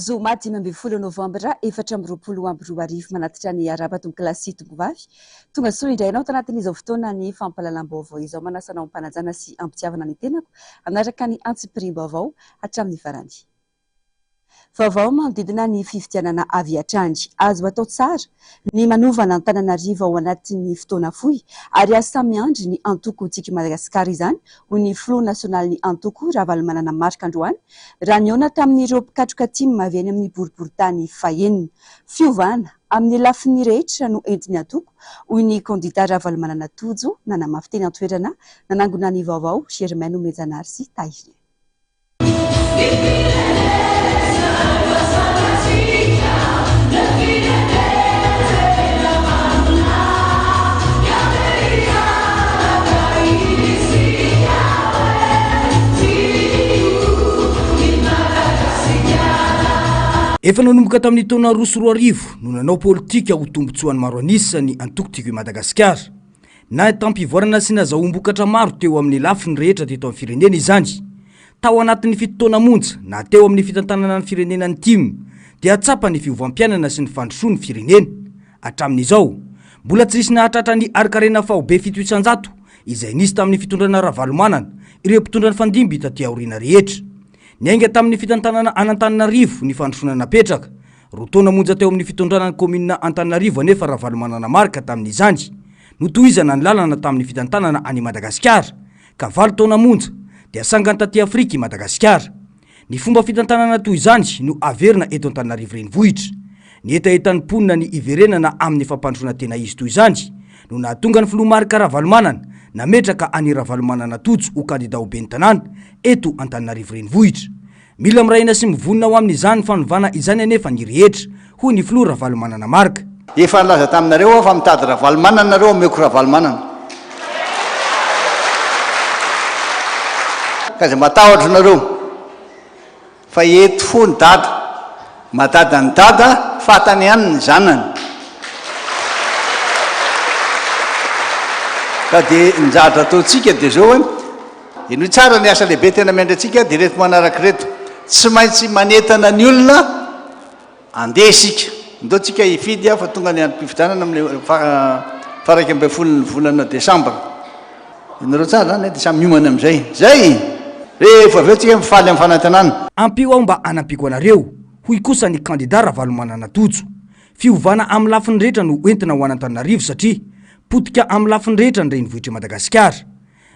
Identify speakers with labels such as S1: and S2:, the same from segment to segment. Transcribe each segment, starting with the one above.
S1: Zoma 5 Novambra 4 manatitra ny arabatombo klasy tombovavy tonga soa indrainao tanatin'izao fotoana ny fampalalam-baovao izao manasanao ampanajana sy ampitiavana ny tenako anaraka ny antsipirim-baovao hatramin'ny farany. Vaovao manodidina ny fifidianana avy hatrandry azo atao tsara ny manovana Antananarivo ao anatin'ny fotoana fohy ary samy andry ny antoko tsiky Madagasikara izany ho ny Front National ny antoko Ravalomanana Marc Androany raha niona tamin'ireo mpikatroka timy avy any amin'ny boriboritany fahenina fiovana amin'ny lafiny rehetra no entiny antoko hoy ny kandida Ravalomanana Tojo nanamafy teny an-toerana nanangona ny vaovao Germaine Mejanary sy Tahirina.
S2: Efa nanomboka tamin'ny taona 2010 no nanao politika ho tombotsoan'ny maro anisany antoko tiako Madagasikara. Na tampivoarana sy nazahombokatra maro teo amin'ny lafiny rehetra teto amin'ny firenena izany. Tao anatin'ny fitotoana monja na teo amin'ny fitantanana ny firenena ny timy dia tsapa ny fiovam-pianana sy ny fandrosoan'ny firenena. Hatramin'izao, mbola tsy nisy nahatratra ny arikarena fahobe 700 izay nisy tamin'ny fitondrana Ravalomanana ireo mpitondra ny fandimby taty aoriana rehetra. Niainga tamin'ny fitantanana Antananarivo ny fandrosoana napetraka. Rotaona monja teo amin'ny fitondrana ny komina Antananarivo nefa Ravalomanana Marc tamin'izany. Notohizana ny lalana tamin'ny fitantanana any Madagasikara. Ka 8 taona monja dia sangany taty Afrika i Madagasikara. Ny fomba fitantanana toy izany no averina eto Antananarivo renivohitra. Ny etaetan'ny ponina ny iverenana amin'ny fampandrosoana tena izy toy izany no nahatonga ny filoha Marc Ravalomanana nametraka any Ravalomanana Tojo ho kandida ho ben'ny tanàna eto Antananarivo renivohitra. Mila miraina sy mivonina ho amin'izany fanovana izany anefa ny rehetra hoy ny filoha Ravalomanana Marc.
S3: Efa nilaza taminareo fa mitady Ravalomanana nareo ameko Ravalomanana. Ka zay matahotra nareo fa eto fo ny dada madada ny dada fatany ihany ny zanany. Ka dia njadra ataontsika dia zao hoe ino tsara ny asa lehibe tena miandratsika dia reto manaraka reto tsy maintsy manetana ny olona andeha isika ndao tsika hifidy fa tonga ny androm-pifidianana amin'ny faraika ambin'ny folon'ny volana Desambra. Inareo tsara zany dia samy miomana amin'izay zay rehefa avy eo tsika mifaly amin'ny fanantenana.
S2: Ampio aho mba anampiko anareo hoy kosa ny kandida Ravalomanana Tojo. Fiovana amin'ny lafiny rehetra no entina ho an'Antananarivo satria potika amin'ny lafiny rehetra ny renivohitra Madagasikara.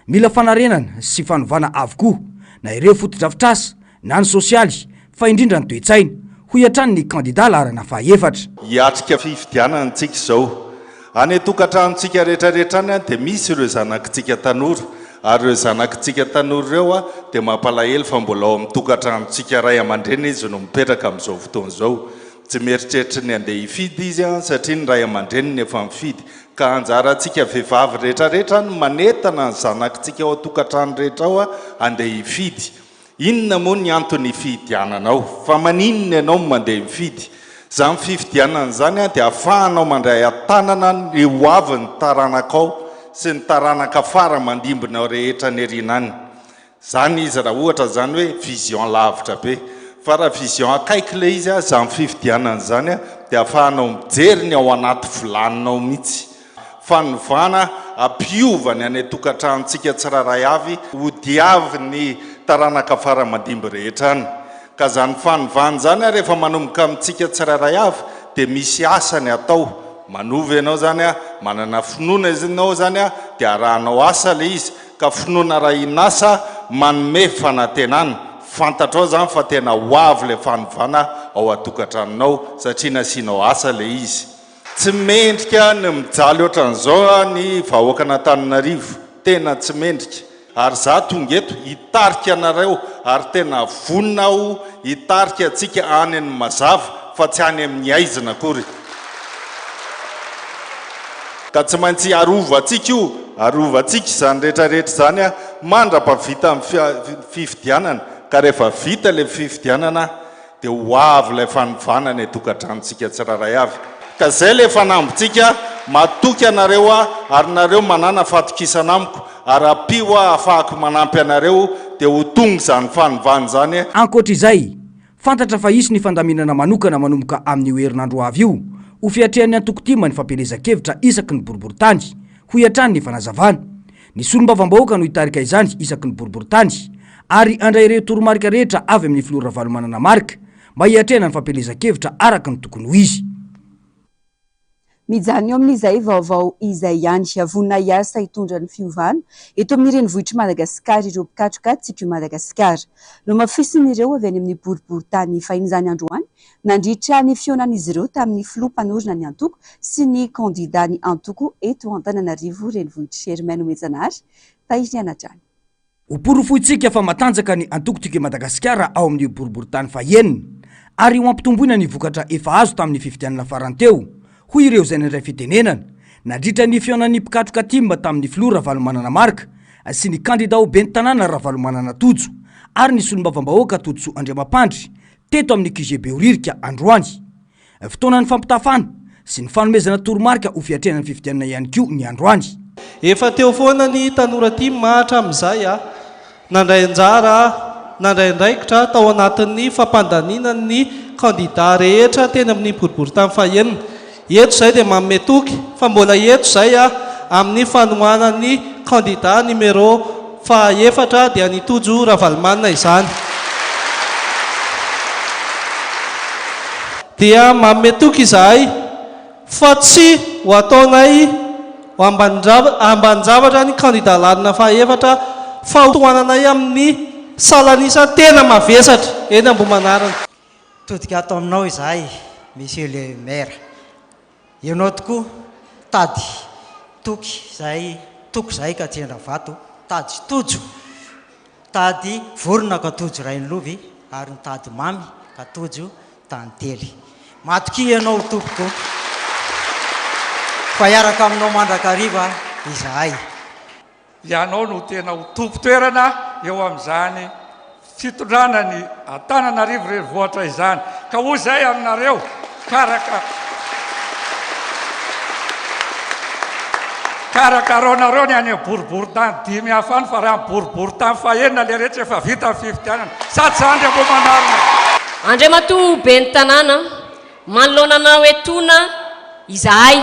S2: Mila fanarenana sy fanovana avokoa na ireo fotodrafitrasa na ny sosialy fa indrindra ny toe-tsaina hoy hatrany ny kandida laharana faha-efatra.
S4: Hiatrika fifidianana antsika izao any tokantranontsika rehetrarehetra any dia misy ireo zanakitsika tanora ary ireo zanakitsika tanora ireo dia mampalahelo fa mbola ao amin'ny tokantranontsika ray aman-dreny izy no mipetraka amin'izao fotoana izao. Tsy mieritreritra ny andeha hifidy izy satria ny ray aman-dreny efa mifidy. Ka anjarantsika vehivavy rehetrarehetra no manetana ny zanakitsika ao tokantrano rehetra ao andeha hifidy. Inona moa ny antony hifidiananao? Fa maninona ianao mandeha mifidy? Zany fifidianana zany dia ahafahanao mandray atanana ny hoavin'ny taranakao sy ny taranaka fara mandimbinao rehetra ny erinany. Zany izy raha ohatra zany hoe vision lavitra be. Fa raha vision akaiky le izy zany fifidianana zany dia ahafahanao mijery ny ao anaty volaninao mihitsy. Fanovana ampiovany any tokantranontsika tsiraray avy ho diavy ny taranaka fara mandimby rehetra any. Ka zany fanovana zany rehefa manomboka amintsika tsiraray avy dia misy asany atao. Manovy ianao zany manana finoana ianao zany dia arahanao asa le izy ka finoana raha inasa manome fanantenana. Fantatrao zany fa tena hoavy le fanovana ao atokantranonao satria nasianao asa le izy. Tsy mendrika ny mijaly ohatran'izao ny vahoaka n'Antananarivo, tena tsy mendrika. Ary za tonga eto hitarika anareo ary tena vonina aho hitarika atsika any amin'ny mazava fa tsy any amin'ny aizina akory. Ka tsy maintsy arovantsika io, arovantsika izany rehetrarehetra zany mandrapavita amin'ny fifidianana. Ka rehefa vita le fifidianana dia ho avy ilay fanovana ny tokantranontsika tsiraray avy. Ka zay le fanambotsika matoky anareo ary nareo manana fatokisana amiko ary apio ahafahako manampy anareo dia ho tonga zany fanovana zany.
S2: Ankoatra izay fantatra fa isy ny fandaminana manokana manomboka amin'ny herinandro avy io ho fiatrehan'ny antokotima ny fampelezan-kevitra isaky ny boriboritany ho iatrany ny fanazavana ny solombavam-bahoaka no hitarika izany isaky ny boriboritany ary andray ireo toromarika rehetra avy amin'ny filora valomanana marika mba hiatrehana ny fampelezan-kevitra araka ny tokony ho izy
S1: mijany eo amin'izay vaovao izay ihany avona iasa hitondra ny fiovana eto amin'ny renivohitry Madagasikara ireo mpikatroka tsipy Madagasikara no mafisin'ireo avy any amin'ny boriboritany fahiny izany androany nandritra ny fionan'izy ireo tamin'ny filoha mpanorona ny antoko sy ny kandida ny antoko eto Antananarivo renivohitry Germaine Omejanary Tahiriny Anadrany.
S2: Ho porofoitsika fa matanjaka ny antoko Madagasikara ao amin'ny boriboritany fahenina ary ho ampitomboina ny vokatra efa azo tamin'ny fifidianana faranteo hoy ireo izay nandray fitenenana nandritra ny fionan'ny mpikatroka timba tamin'ny filoha Ravalomanana Marika sy ny kandida ho ben'ny tanàna Ravalomanana Tojo ary ny solombavam-bahoaka Todso Andriamampandry teto amin'ny QGB Oririka androany fotoanan'ny fampitafana sy ny fanomezana toromarika ho fiatrehana ny fifidianana ihany koa ny androany
S5: efa teo foana ny tanora timma hatramin'izay nandray anjara nandray andraikitra tao anatin'ny fampandaniana ny kandida rehetra teny amin'ny boriboritany fahenina eto zay dia mametoky fa mbola eto zay amin'ny fanohanany kandida numéro faefatra dia ny Tojo Ravalomanana izany dia mametoky izahay fa tsy ho ataonay ambanjavatra ny kandida lalina faefatra fa hotohananay amin'ny salanisa tena mavesatra eny Ambohimanarana.
S6: Todika ato aminao izahay monsieur le maire ianao tokoa tady toky zay ka tiana vato tady Tojo tady vorona ka Tojo Railovy ary ny tady mamy ka Tojo Tantely matoky ianao tompoko fa iaraka aminao mandrakariva izahay
S7: ianao no tena ho tompo-toerana eo amin'izany fitondrana ny Antananarivo renivohitra izany ka hoy zay aminareo karakaronareo ny any boriboritany dimy hafany fa raha boriboritany fahenina le rehetra efa vita ny fifidianana sady zandry Ambohimanarana
S8: Andriamatoa ben'ny tanàna manoloananao etona izahay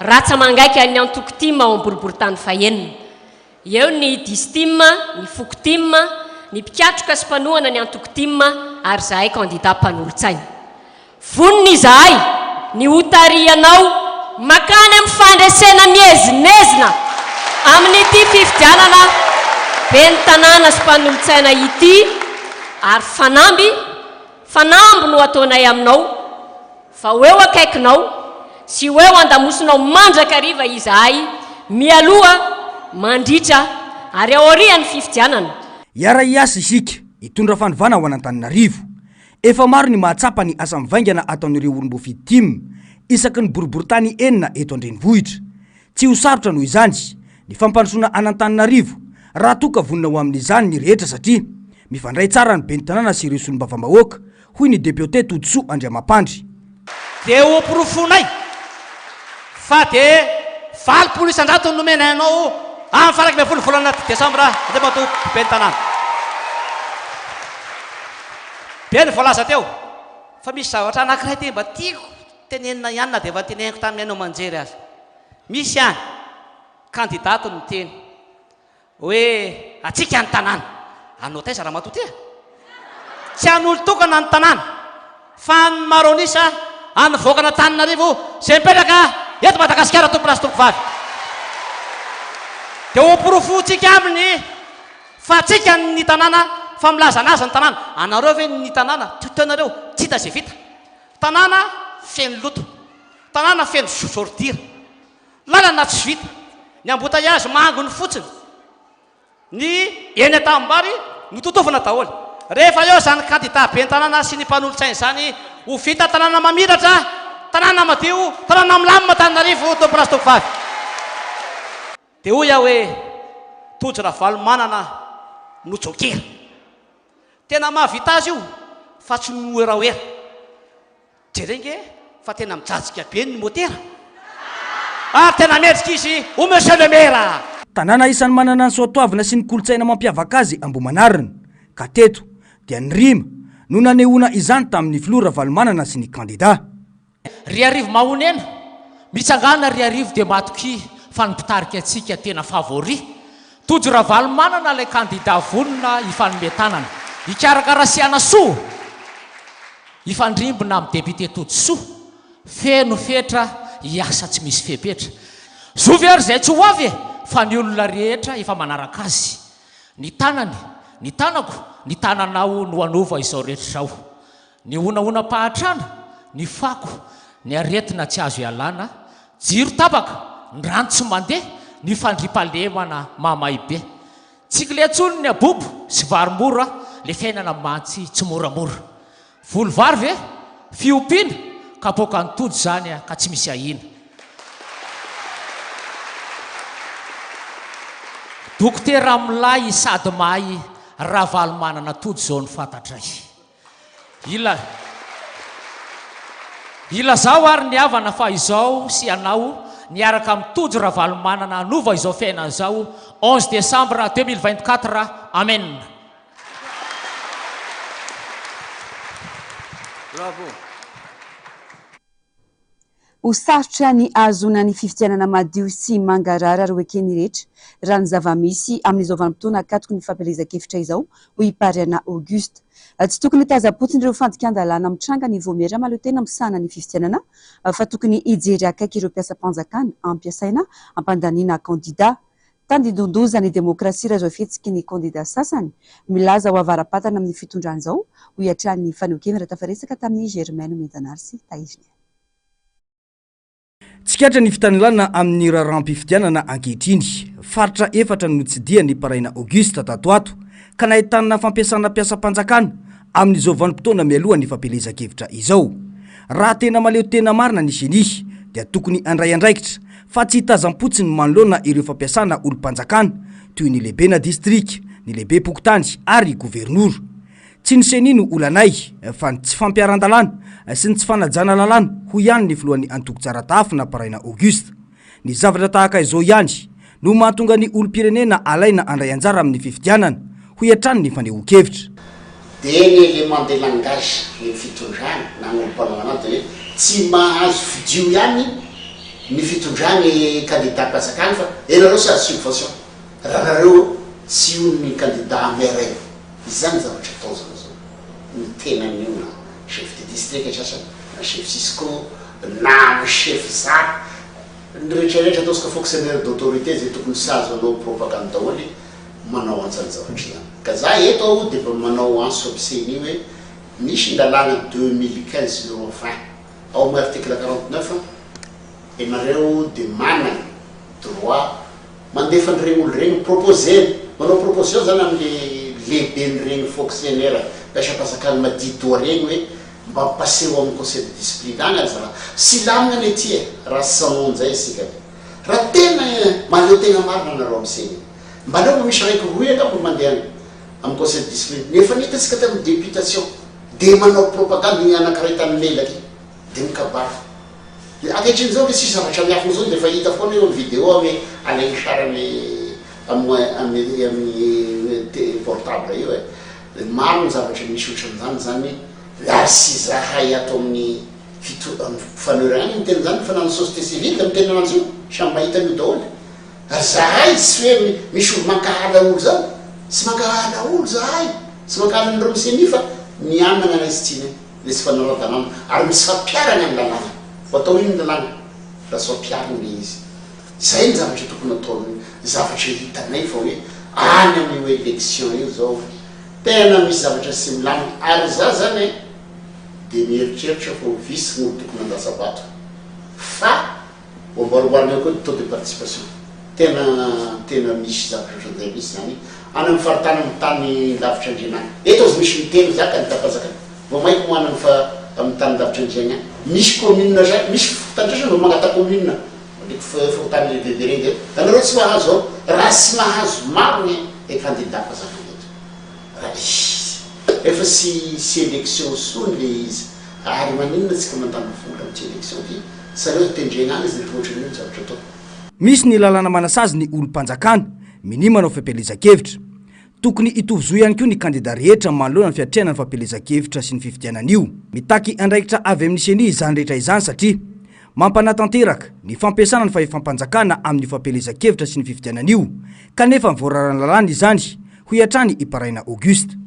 S8: ratsa mangaiky any antokotima ao boriboritany fahenina eo ny distima ny fokotima ny mpikatroka sy mpanohana ny antokotima ary zahay kandida mpanolotsaina voniny izahay ny hotarianao makany amin'ny fandresena miezinezina amin'ity fifidianana ben'ny tanàna sy mpanolotsaina ity ary fanamby no ataonay aminao fa ho eo akaikinao sy ho eo andamosinao mandrakariva izahay mialoha mandritra ary aorian'ny fifidianana
S2: iara iasa isika hitondra fanovana ho an'Antananarivo efa maro ny mahatsapa ny asa mivaingana ataon'ireo olom-bofidy tim isaky ny boriboritany enina eto an-drenivohitra tsy ho sarotra noho izany ny fampandrosoana an'Antananarivo raha toka vonina ho amin'izany ny rehetra satria mifandray tsara ny ben'ny tanàna sy ireo solombavam-bahoaka hoy ny député Todso Andriamampandry
S9: dia ho porofonay fa dia 20 isan-jato nomena ianao amin'ny faraky 20 volana desambra Andriamatoa ben'ny tanàna be ny voalaza teo fa misy zavatra anankiray ty mba tiako tenenina ihany na dia efa teneniko tamin'ny ianao manjery azy misy ihany kandidato ny teny hoe atsika ny tanàna anao taiza raha matoa ty tsy an'olo tokana ny tanàna fa ny maronisa anyvoakana Antananarivo zay mipetraka eto Madagasikara tomponasy tompo vavy dia ho porofontsika aminy fa tsika ny tanàna fa milaza anazy ny tanàna anareo ve ny tanàna totoanareo tsy hita zay vita tanàna feno loto tanàna feno sordira lalana tsy vita ny ambotaiazy mangony fotsiny ny eny atambary no totofana daholo rehefa eo zany kandida ben'ny tanàna sy ny mpanolotsaina zany ho vita tanàna mamiratra tanàna madio tanàna milamina Antananarivo tomponasy tompo vavy dia hoy aho hoe Tojo Ravalomanana no jokera tena mahavita azy io fa tsy noeraoera jerenge fa tena mijajika be ny motera ary tena mendrika izy ho monsieur le maire
S2: tanàna isan'ny manana ny soatoavina sy ny kolotsaina mampiavaka azy Ambohimanarana ka teto dia ny rima no nanehoana izany tamin'ny filora valomanana sy ny kandida.
S9: Ry arivo mahony ena mitsangana ry arivo dia matoky fa nipitarika atsika tena favori tojo raha valomanana ilay kandida vonona ifanometanana ikarakarasiana soa ifandrimbona amin'ny depite tojo soa feno fetra hiasa tsy misy fepetra zovy ary zay tsy ho avy fa ny olona rehetra efa manaraka azy ny tanany ny tanako ny tananao no anova izao rehetra zao ny onaona-pahatrana ny fako ny aretina tsy azo ialana jiro tabaka ny rano tsy mandeha ny fandripalemana mamaibe tsikiletsony ny abobo sy varomora le fiainana mantsy tsy moramora volo vary ve fiompiana ka boka nytojo zany ka tsy misy ahina dokotera amilay sady mahay raha valomanana tojo zao ny fantatray ila zao ary ny avana fa izao sy anao niaraka amin'ny tojo raha valomanana anova izao fiainana zao 11 décembre 2024 amen.
S3: Bravo.
S1: Ho sarotra ny ahazona ny fifidianana madio sy mangarara ary ekeny rehetra raha ny zava-misy amin'izao vanim-potoana akatoko ny fampielezan-kevitra izao ho ipariana Auguste. Tsy tokony tazapotsiny ireo fandika-ndalàna mitranga ny voamera maleo tena misana ny fifidianana fa tokony hijery akaiky ireo mpiasam-panjakana ampiasaina ampandaniana kandida. Tandidondoza ny demokrasia raha zao fihetsiky ny kandida sasany milaza ho avaram-patana amin'ny fitondrana izao ho iatran'ny fanehoan-kevitra tafaresaka tamin'ny Germaine Mendanary sy Taizina.
S2: Tsikatra ny fitanilana amin'ny raharam-pifidianana ankehitriny faritra efatra no tsidia ny paraina Auguste tatoato ka nahitanana fampiasana mpiasam-panjakana amin'izao vanim-potoana mialoha ny fampielezan-kevitra izao. Raha tena maleo tena marina ny genie dia tokony andray andraikitra fa tsy hitazam-potsiny manoloana ireo fampiasana olom-panjakana toy ny lehibe na district, ny lehibe pokotany ary gouvernour. Tsy ny senino olanay fa ny tsy fampiaran-dalàna sy ny tsy fanajana lalàna ho ihany ny filohan'ny antoko tsara tafy na paraina Auguste. Ny zavatra tahaka izao ihany no mahatonga ny olom-pirenena alaina andray anjara amin'ny fifidianana ho iatrany ny fanehoan-kevitra.
S10: Dia ny élément de langage ny fitondrana na ny olom-panalana dia tsy mahazo fidio ihany ny fitondrany candidat mpiasakany fa enareo sy azo subvention raha nareo tsy ony candidat maire izany zavatra atao zany zao ny tenany io na chef de district sasany na chef cisco na chef za ny rehetrarehetra ataosika fonctionnaire d'autorité zay tokony sazo anao propagande daholy manao anjany zavatra zany ka za eto ao dia manao anso ampisainy io hoe misy ndalàna 2015 2020 ao amin'ny article 49 enareo dia manana droit mandefa nyregny olo regny proposé manao proposition zany amin'ny lehibe nyregny fonctionnaire mpiasam-panjakana madidoa regny hoe mba passeho amin'ny conseil de discipline agny ary zara sy lamina ny aty raha sanonjay sika raha tena maleo tegna marina nareo amin'izay mba leo misy raiky roy angamba mandeha amin'ny conseil de discipline nefa nitatsika tamin'ny députation dia manao propagande anankiray tamin'ny lelaky dia mikabafy ankehitriny zao le sisy zavatra miafina zao dia fa hita foana eo amin'ny vidéo hoe alainy sarany amin'ny portable io e maro ny zavatra misy ohatran'izany zany ary sy zahay ato amin'ny fanehoerana any miteny zany fanana société civile miteny ananzy io samy mahita an'io daholo ary zahay tsy hoe misy olo mankahala olo zany sy mankahala olo zahay sy mankahala nyreo miseny fa mianana anazy tsiny le sy fanaradanana ary misy fampiarana amin'ny lalàna fa atao iny lalàna raha sy fampiarana le izy zay ny zavatra tokony ataony zavatra hitanay fa hoe any amin'io élection io zao tena misy zavatra sy milamina ary za zany dia mieritreritra fa visy gn'olo tokony andasabato fa ombaroarina eo koa taux de participation tena misy zavatra ohatran'izay misy zany any amin'ny faritany amin'ny tany lavitra andrianany eto azy misy miteny za candidat-panjakana vao maiko moanany fa amin'ny tany lavitra andriana misy commune zay misy tandrasany vao magnata commune fotany lehibe regny dia anareo tsy mahazo ao raha sy mahazo mariny e candidat-panjakana eto raha efa sy élection sony le izy ary maninona tsika mandany vola amity élection ty sareo tendrena any izy rehefa ohatran'io zavatra atao.
S2: Misy ny lalàna manasazy ny olom-panjakana mini manao fampielezan-kevitra tokony itovy zo ihany koa ny kandida rehetra manoloana ny fiatriana ny fampelezan-kevitra sy ny fifidianana io mitaky andraikitra avy amin'ny seni izany rehetra izany satria mampanatanteraka ny fampiasana ny fahefampanjakana amin'ny fampelezan-kevitra sy ny fifidianana io kanefa mivoararana lalàna izany ho hiatrany iparaina Auguste.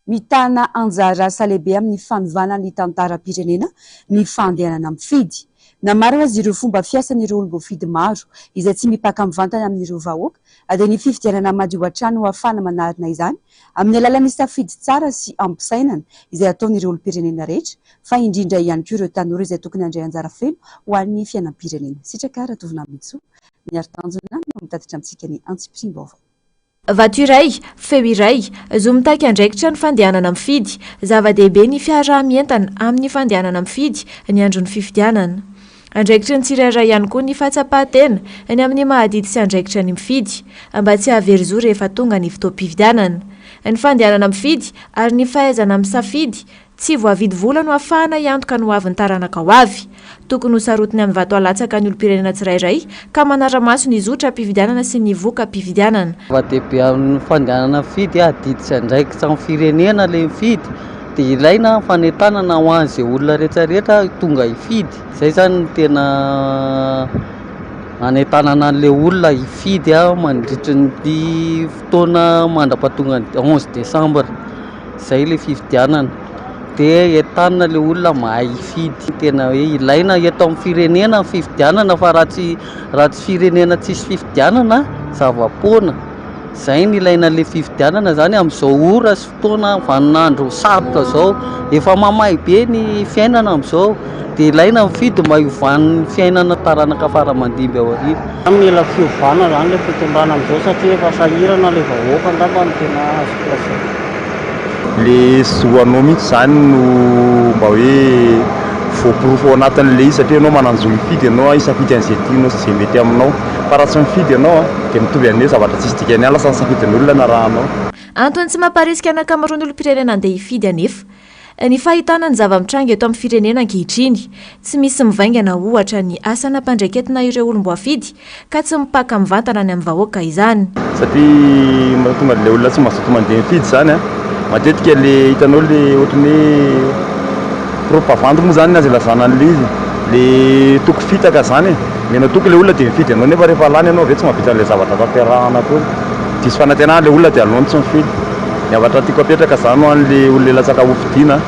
S1: Mitana anjara asa lehibe amin'ny fanovana ny tantaram-pirenena ny fandehanana mifidy. Namaro azy ireo fomba fiasan'ireo olom-boafidy maro izay tsy mipaka mivantana amin'ireo vahoaka dia ny fifidianana madio an-trano ahafahana manarina izany amin'ny alalan'ny safidy tsara sy ampisainana izay ataon'ireo olom-pirenena rehetra fa indrindra ihany koa ireo tanora izay tokony handray anjara feno ho an'ny fiainam-pirenena. Sitraka Ratovina Mitso miaro tanjona no mitatitra amintsika ny Antsipirim-baovao.
S11: Vato iray, feo iray, zo mitaky andraikitra ny fandehanana mifidy, zava-dehibe ny fiarah-mientana amin'ny fandehanana mifidy ny andron'ny fifidianana. Andraikitra ny tsirairay ihany koa ny fahatsapatena ny amin'ny mahadidy sy andraikitra ny mifidy, mba tsy havery rehefa tonga ny fotoam-pifidianana. Ny fandehanana mifidy ary ny fahaizana misafidy tsy voavidy vola no ahafahana iantoka no avy ny taranaka ho avy. Tokony ho sarotiny amin'ny vato alatsaka ny olom-pirenena tsirairay ka manara-maso ny zotra mpifidianana sy ny voka mpifidianana.
S12: Zava-dehibe amin'ny fandehanana mifidy adidy sy andraikitra amin'ny firenena le mifidy dia ilaina fanentanana ho an'izay olona rehetrarehetra tonga hifidy. Izay zany tena anentanana an'ilay olona hifidy mandritra ny fotoana mandrapatonga 11 Desambra. Izay le fifidianana. Dia entanana le olona mahay hifidy. Tena hoe ilaina eto amin'ny firenena fifidianana fa raha tsy firenena tsisy fifidianana zava-poana. Izay ny ilaina le fifidianana zany amin'izao ora sy fotoana vaninandro sarotra zao efa mamay be ny fiainana amin'izao dia ilaina mifidy mba hiovan'ny fiainana taranaka faramandimby ao aoriana.
S13: Mila fiovana zany le fitondrana amin'izao satria efa sahirana le vahoaka angamba ny tena azo plasy.
S14: Le zoanao mihitsy zany no mba hoe voaporofo ao anatin'le izy satria ianao mananjo hifidy ianao isafidy an'izay tianao sy izay mety aminao fa raha tsy mifidy ianao dia mitovy an'ilay zavatra tsisy dikany ala sa nisafidin'olona na rahanao.
S11: Antony tsy mamparisika ny ankamaroan'ny olom-pirenena andeha hifidy anefa ny fahitana ny zava-mitranga eto amin'ny firenena ankehitriny tsy misy mivaingana ohatra ny asana mpandraiketina ireo olom-boafidy ka tsy mipaka mivantana ny amin'ny vahoaka izany.
S14: Satria mahatonga ilay olona tsy mazoto mandeha mifidy zany matetika le hitanao le ohatrany hoe propagande moa zany azy lazana an'le izy le toko fitaka zany menao toko le olona dia mifidy ianao nefa rehefa lany ianao ve tsy mahavita an'ilay zavatra tanterahana koa diso fanantenana le olona dia alony tsy mifidy. Ny zavatra tiako apetraka zany ho an'le olona latsaka hofidiana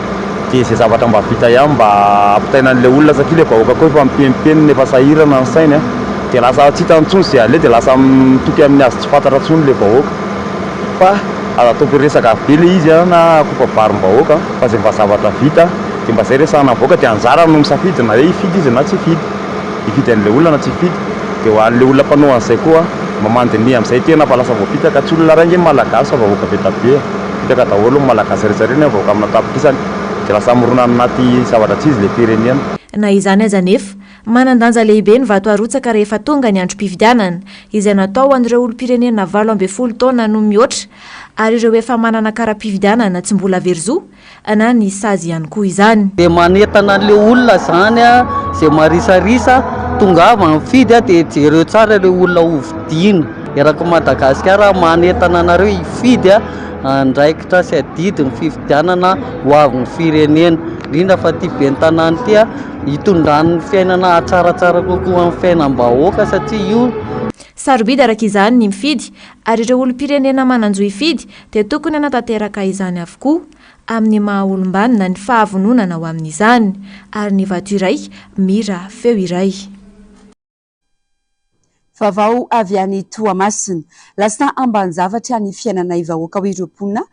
S14: dia izay zavatra mba vita ihany mba ampitaina an'le olona satria le vahoaka koa efa mipenipenina efa sahirana ny sainy dia lasa tsy hita ntsony izay ale dia lasa mitoky amin'ny azy tsy fantatra ntsony le vahoaka fa ataoko resaka be le izy na kofa varim-bahoaka fa zay mba zavatra vita dia mba zay resahana vahoaka dia anjara no misafidy na hoe hifidy izy na tsy hifidy an'le olona na tsy hifidy dia ho an'le olona mpanao an'izay koa mamandiny amin'izay tena fa lasa voapitaka tsy olona rainge malagasy fa vahoaka be tabe pitaka daholo ny malagasy rehetrarehetra vahoaka amina tapitrisany dia lasa morona anaty zavatra tsy izy le firenena.
S11: Na izany aza nefa manan-danja lehibe ny vato arotsaka rehefa tonga ny androm-pifidianana izay natao an'ireo olom-pirenena 12 taona no mihoatra ary ireo efa manana kara-pifidianana tsy mbola verzò na ny sazy ihany koa izany.
S12: Dia manentana an'ilay olona zany izay marisarisa tongava mifidy dia jereo tsara ilay olona hovidiana. Eraka Madagasikara manentana anareo hifidy andraikitra sy adidy ny fifidianana ho avy ny firenena indrindra fa ty ben'ny tanàna ty hitondrany fiainana tsaratsara kokoa amin'ny fiainam-bahoaka satria io
S11: sarobidy araka izany ny mifidy ary ireo olom-pirenena mananjo hifidy dia tokony hanatanteraka izany avokoa amin'ny maha olombanina ny fahavononana ho amin'izany ary ny vato iray mira feo iray.
S1: Vaovao avy any Toamasina, lasa ambanin-javatra ny fiainana vahoaka ho ireo-ponina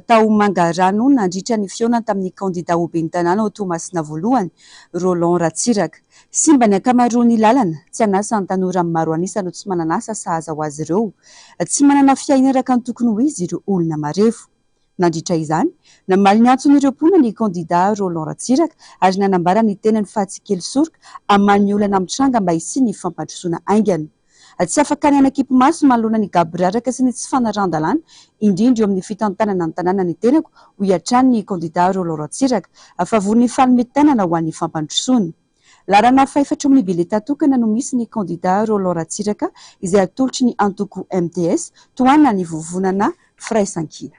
S1: tao Mangarano nandritra ny fihaonana tamin'ny kandida ho ben'ny tanàna ao Toamasina voalohany Roland Ratsiraka. Simba ny ankamaroan'ny lalana tsy hanasa ny tanora maro anisa no tsy mananasa sahaza ho azy ireo, tsy manana fiainana araka ny tokony ho izy ireo olona marefo. Nandritra izany namaly ny antsony ireo-ponina ny kandida Roland Ratsiraka ary nanambara ny tenany Fatsikely Soroka amin'ny olana mitranga mba hisia ny fampandrosoana aingana. Tsy afaka ny anakipo maso manoloana ny gabraraka sy ny tsy fanaran-dalàna indrindra eo amin'ny fitantanana ny tanàna ny tenako ho hiatrany ny kandida Roland Ratsiraka fa von'ny fanometenana ho an'ny fampandrosoana. larana faefatra amin'ny bileta tokana no misy ny candidat Roland Ratsiraka izay atolotry ny antoko MTS toanina ny vovonana firaisankina.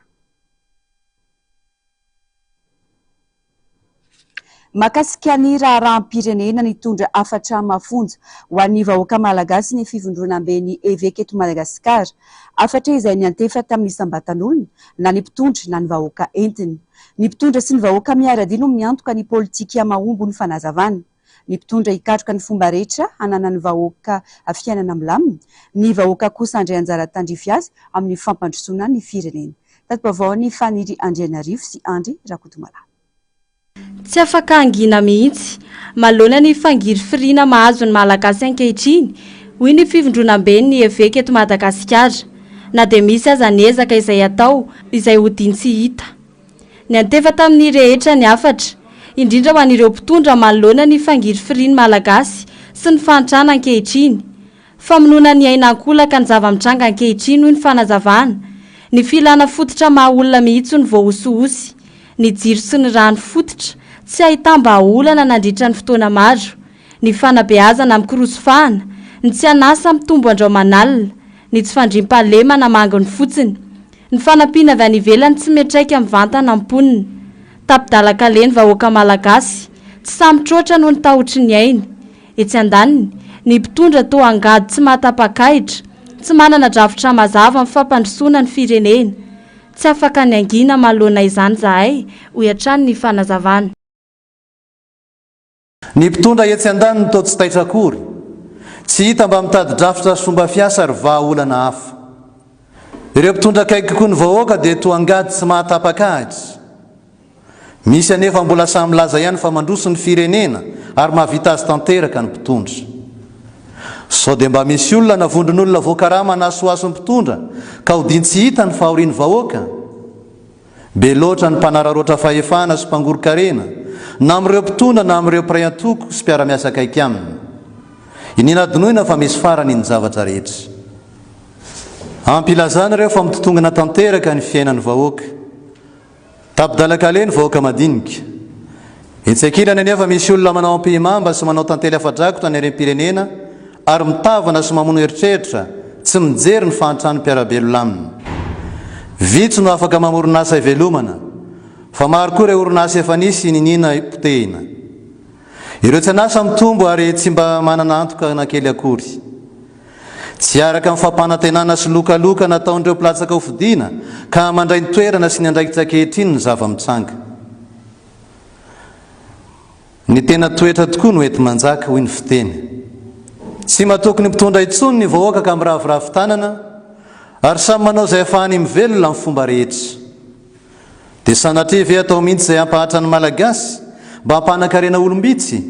S1: Makasika ny raharaham-pirenena nitondra afatra mafonja ho an'ny vahoaka malagasy ny fivondronam-ben'ny évêque eto Madagasikara. Afatra izay niantefa tamin'ny sambatan'olona na ny mpitondra na ny vahoaka entiny. Ny mpitondra sy ny vahoaka miara-dia no miantoka ny politika mahombo ny fanazavana. Ny mpitondra hikatroka ny fomba rehetra hanana ny vahoaka fiainana milamina, ny vahoaka kosa handray anjara tandrify azy amin'ny fampandrosoana ny firenena. Tato-pavaony Faniry Andrianarivo sy Andry Rakotomala.
S15: Tsy afaka angina mihitsy malona ny fangiry firiana mahazo ny malagasy ankehitriny hoy ny fivondronam-ben'ny évêque eto Madagasikara, na dia misy aza ny ezaka izay atao izay hodiny tsy hita. Ny antefa tamin'ny rehetra ny afatra indrindra ho an'ireo mpitondra malona ny fangiry firiana malagasy sy ny fantrana ankehitriny. Famonoana ny aina-kolaka ny zava-mitranga ankehitriny hoy ny fanazavana, ny filana fototra maha olona mihitsy ny voahosihosy, ny jiro sy ny rano fototra tsy ahitam-baolana nandritra ny fotoana maro, ny fanabeazana mikorosofahana, ny tsy anasa mitombo andraomanalina, ny tsy fandriam-pahalema na mangony fotsiny, ny fanampiana avy any ivelany tsy metraika amin'ny vantana amponina. Tapidalaka-leny vahoaka malagasy tsy samy-troatra noho ny tahotry ny ainy. Etsy andaniny ny mpitondra toa angady tsy matapa-kaitra, tsy manana drafitra mazava amin'ny fampandrosoana ny firenena. Tsy afaka ny angina malona izany zahay hoy hatrany ny fanazavana.
S16: Ny mpitondra etsy andaniny toa tsy taitra akory, tsy hita mba mitady drafitra somba fiasa ary vahaolana hafa. Ireo mpitondra akaiky koa ny vahoaka dia toa angady tsy mahatapa-kahitra. Misy anefa mbola samy laza ihany fa mandroso ny firenena ary mahavita azy tanteraka ny mpitondra. Sao dia mba misy olona navondron'olona voakarama na soaso ny mpitondra ka hodiny tsy hita ny fahorian'ny vahoaka. Be loatra ny mpanararoatra fahefana sy mpangoro-karena na amin'ireo mpitondra na amin'ireo mpiray antoko sy mpiara-miasa akaiky aminy. Ininadinoina fa misy farany ny zavatra rehetra. Ampilazana ireo fa mitotongana tanteraka ny fiainan'ny vahoaka. Tapidalaka-leny vahoaka madinika. Etsy ankilany anefa misy olona manao ampihimamba sy manao tantely afa-drakotra ny harem-pirenena ary mitavana sy mamono heritreritra tsy mijery ny fahantrany mpiara-belona aminy. Vitsy no afaka mamoronasa ivelomana, fa maro koa ireo orinasa efa nisy ninina potehina. Ireo tsy anasa mitombo ary tsy mba manana antoka na kely akory. Tsy araka amin'ny fampanantenana sy lokaloka nataon'ireo mpilatsaka ho fidiana ka mandray ny toerana sy ny andraikitra ankehitriny ny zava-mitsanga. Ny tena toetra tokoa no ety manjaka hoy ny fiteny. Tsy mahatoky ny mpitondra intsony ny vahoaka ka miravoravo tanana ary samy manao izay ahafahany mivelona amin'ny fomba rehetra. Dia sanatria ve atao mihitsy izay hampahatra ny malagasy mba hampanan-karena olombitsy?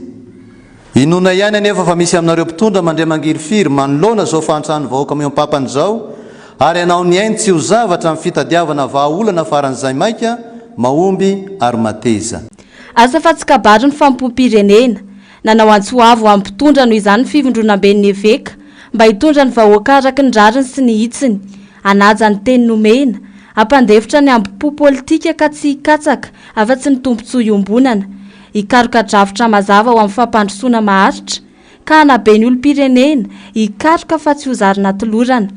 S16: Inona ihany anefa fa misy aminareo mpitondra mandray mangiry firy manoloana izao fahantrany vahoaka amin'ny ampapany izao ary anao ny ainy tsy ho zavatra amin'ny fitadiavana vahaolana faran'izay maika mahomby ary mateza.
S15: Asa fa tsy kabary ny fampom-pirenena nanao antsoavo amin'ny mpitondra noho izany fivondronam-ben'ny évêque mba hitondra ny vahoaka araka ny rariny sy ny hitsiny, hanaja ny teny nomena, hampandefitra ny ambi-po politika ka tsy hikatsaka afa-tsy ny tombontsoa iombonana, hikaroka drafitra mazava ho amin'ny fampandrosoana maharitra ka hanabe ny olom-pirenena hikaroka fa tsy ho zarina tolorana.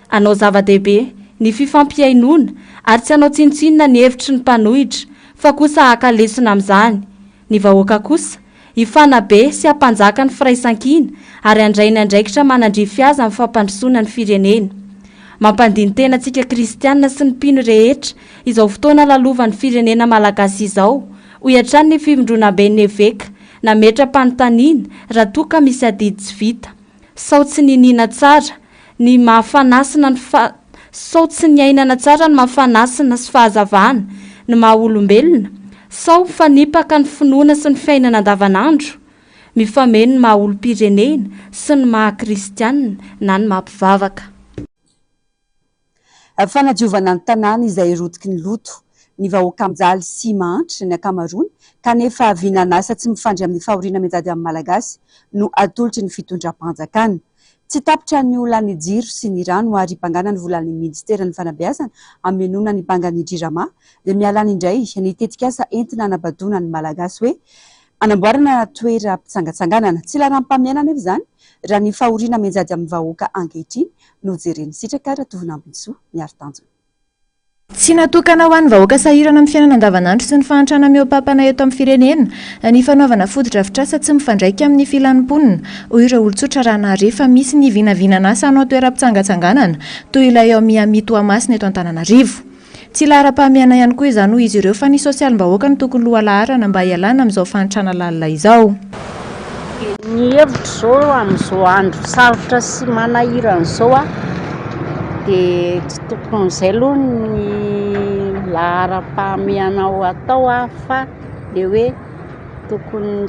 S15: Anao zava-dehibe ny fifampiainona ary tsy hanao tsinotsinona ny hevitry ny mpanohitra fa kosa hakalesona amin'izany. Ny vahoaka kosa hifanabe sy hampanjaka ny firaisankina ary handray ny andraikitra manandrify azy amin'ny fampandrosoana ny firenena. Mampandiny tena antsika kristianina sy ny mpino rehetra izao fotoana lalovan'ny firenena malagasy izao hoy hatrany ny fivondronam-ben'ny évêque nametra-panontaniana raha toa ka misy adidy tsy vita. Sao tsy ninina tsara ny mahafanasina sao tsy ny ainana tsara ny mahafanasina sy fahazavana ny maha olombelona, sao fanipaka ny finoana sy ny fiainana andavanandro, mifameno ny maha olom-pirenena sy ny maha kristianina na ny mampivavaka.
S1: Fanadiovana ny tanàna izay rotiky ny loto, ny vahoaka mijaly sy mahantra ny akamaroany kanefa vinanasa tsy mifandry amin'ny fahoriana menjady amin'ny malagasy no atolotry ny fitondram-panjakana. Tsy tapitra ny olany jiro sy ny rano ary mpangana ny volan'ny ministera ny fanabeazana hamenona ny bangany Drirama dia mialany indray ny tetika asa entina anabadona ny malagasy hoe anamboarana toeram-pitsangatsanganana tsy laram-pamianana efa zany raha ny fahoriana menjady amin'ny vahoaka ankehitriny no jereny sitraka ratovinambinsoa miaro-tanjona.
S11: Tsy natokana ho an'ny vahoaka sahirana amin'ny fiainana andavanandro sy ny fahantrana mihoampampana eto amin'ny firenena ny fanaovana fotodrafitrasa tsy mifandraika amin'ny filanimponina hoy ireo olon-tsotra raha rehefa misy ny vinavinana asa anao toeram-pitsangatsanganana toy ilay ao Miami Toamasina eto Antananarivo. Tsy lahara-pahamiana ihany koa izany hoy izy ireo fa ny sosialim-bahoaka no tokony lohalarana mba hialana amin'izao fahantrana lalina izao.
S17: Ny hevitra izao amin'izao andro sarotra sy manahiran'izao dia tsy tokony izay aloha ny lahara-pahamiana ho atao fa le hoe tokony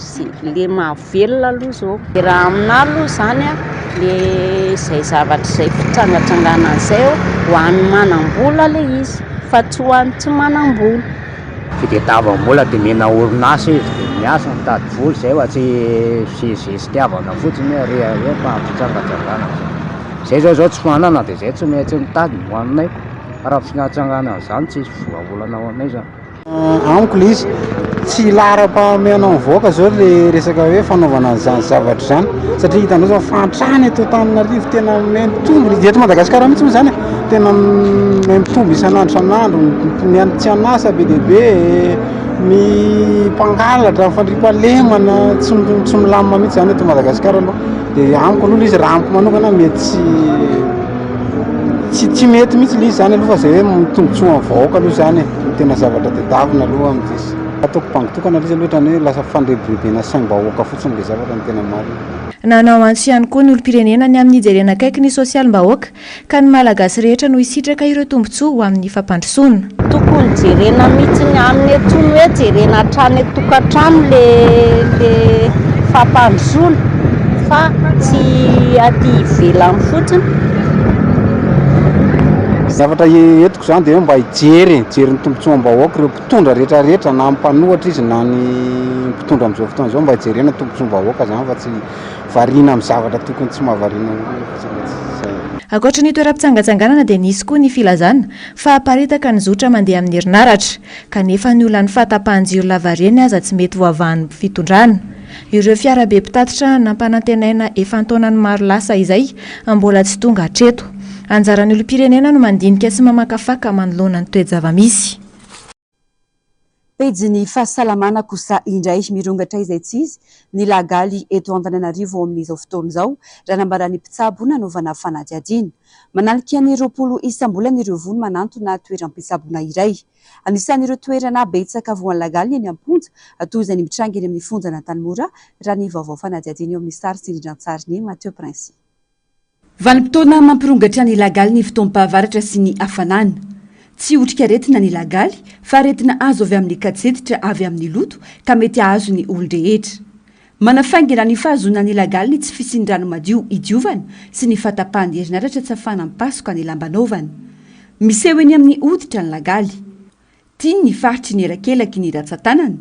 S17: le mahavelona aloha izao. Raha aminahy aloha izany le izay zavatra izay fitsangatsangana izay ho an'ny manam-bola le izy fa tsy ho an'ny tsy manam-bola.
S18: Fitadiavam-bola dia mena orinasa izy dia miasa mitady vola izay fa tsy sitiavana fotsiny hoe fitsangatsangana izay zao tsy fanana dia izay tsy mety mitady ho aminay raha fitsangatsangana izany tsy voavolana ho aminay zany.
S19: Amiko le izy tsy lahara-pahamiana mivoaka zao le resaka hoe fanaovana izany zavatra zany satria hitanao zao fahantrana eto Antananarivo tena mitombo eto Madagasikara mihitsy moa zany tena mitombo isan'andro miantsy anasa be dehibe mimpangalatra fandriampahalemana tsy milamina mihitsy zany eto Madagasikara aloha dia amiko aloha izy raha amiko manokana mety tsy mety mihitsy le izy zany aloha fa zay hoe mitombotsoa amin'ny vahoaka aloha zany tena zavatra tadiavina aloha amin'izy ataoko mpangitokana izy aloha ohatrany hoe lasa fandrebebena saim-bahoaka fotsiny le zavatra ny tena marina.
S11: Nanao antso ihany koa ny olom-pirenena ny amin'ny hijerena akaiky ny sosialim-bahoaka ka ny malagasy rehetra no hisitraka ireo tombotsoa ho amin'ny fampandrosoana.
S17: Tokony jerena mihitsy ny amin'ny antony hoe jerena hatrany tokantrano le fampandrosoana fa tsy aty ivelany fotsiny.
S19: Zavatra entiko zany dia mba hijery ny tombotsoa am-bahoaka ireo mpitondra rehetrarehetra na mpanohatra izy na ny mpitondra amin'izao fotoana izao mba hijerena tombotsoa-bahoaka zany fa tsy variana amin'ny zavatra tokony tsy mahavariana.
S11: Ankoatra ny toeram-pitsangatsanganana dia nisy koa ny filazana fa aparitaka ny zotra mandeha amin'ny herinaratra kanefa ny olona ny fahatapahan-jiro lavareny aza tsy mety voavahan'ny fitondrana. Ireo fiara be mpitatitra nampanantenaina efa antaonany maro lasa izay mbola tsy tonga hatreto. Anjaran'ny olom-pirenena no mandinika sy mamakafaka manoloana ny toe-javamisy.
S1: Pejy ny fahasalamana kosa indray mirongatra izay tsy izy ny lagaly eto Antananarivo amin'izao fotoana izao raha nambarany mpitsabo nanaovana fanadihadiana. Manalika ny 20 isam-bolana ireo vony manantona toeram-pitsaboana iray. Anisan'ireo toerana betsaka voan'ny lagaly eny Amponja toy izay mitrangany amin'ny fonjana Tanimora raha ny vaovao fanadihadiana eo amin'ny sary sy indrindran-tsariny Mathieu Prince. Vanim-potoana mampirongatra ny lagaly ny fotoam-pahavaratra sy ny hafanana. Tsy otrika aretina ny lagaly fa aretina azo avy amin'ny katsetitra avy amin'ny loto ka mety azo ny olon-drehetra. Manafaingana ny fahazona ny lagaly ny tsy fisin-drano madio idiovana sy ny fatapahany herinaratra tsy afahana mipasoka ny lambanaovana. Miseho eny amin'ny hoditra ny lagaly. Tiany ny faritry ny erakelaky ny ratsan-tanana,